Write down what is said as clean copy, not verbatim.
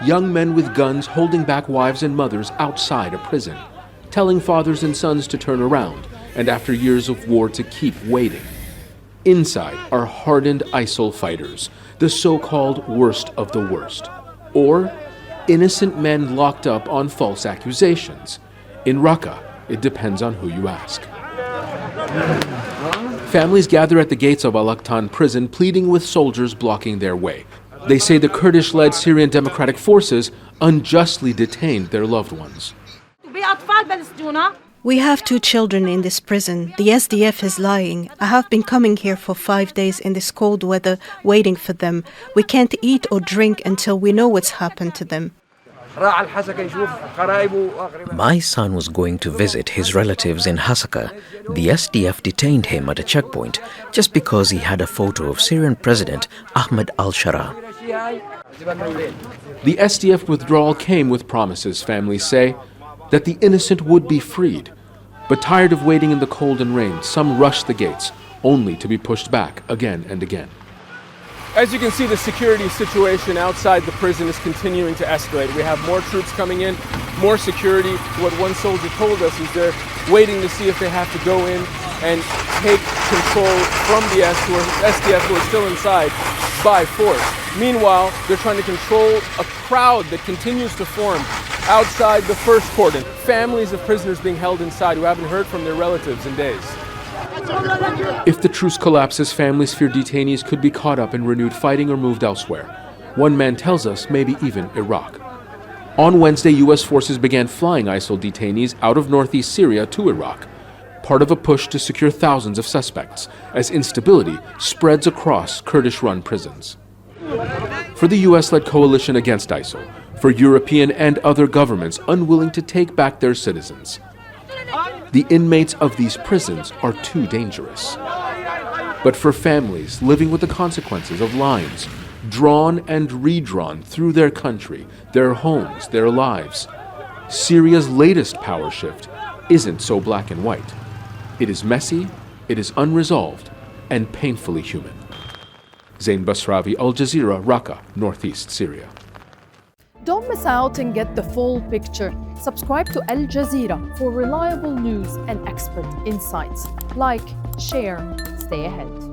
young men with guns holding back wives and mothers outside a prison, telling fathers and sons to turn around, and after years of war to keep waiting. Inside are hardened ISIL fighters, the so-called worst of the worst, or innocent men locked up on false accusations. In Raqqa, it depends on who you ask. Families gather at the gates of Aqtan prison pleading with soldiers blocking their way. They say the Kurdish-led Syrian Democratic Forces unjustly detained their loved ones. We have 2 children in this prison. The SDF is lying. I have been coming here for 5 days in this cold weather, waiting for them. We can't eat or drink until we know what's happened to them. My son was going to visit his relatives in Hasaka. The SDF detained him at a checkpoint just because he had a photo of Syrian President Ahmed al-Shara. The SDF withdrawal came with promises, families say, that the innocent would be freed. But tired of waiting in the cold and rain, some rushed the gates, only to be pushed back again and again. As you can see, the security situation outside the prison is continuing to escalate. We have more troops coming in, more security. What one soldier told us is they're waiting to see if they have to go in and take control from the SDF who are still inside by force. Meanwhile, they're trying to control a crowd that continues to form outside the first cordon. Families of prisoners being held inside who haven't heard from their relatives in days. If the truce collapses, families fear detainees could be caught up in renewed fighting or moved elsewhere. One man tells us maybe even Iraq. On Wednesday, U.S. forces began flying ISIL detainees out of northeast Syria to Iraq, part of a push to secure thousands of suspects as instability spreads across Kurdish-run prisons. For the U.S.-led coalition against ISIL, for European and other governments unwilling to take back their citizens, the inmates of these prisons are too dangerous. But for families living with the consequences of lines drawn and redrawn through their country, their homes, their lives, Syria's latest power shift isn't so black and white. It is messy, it is unresolved, and painfully human. Zein Basravi, Al Jazeera, Raqqa, northeast Syria. Don't miss out and get the full picture. Subscribe to Al Jazeera for reliable news and expert insights. Like, share, stay ahead.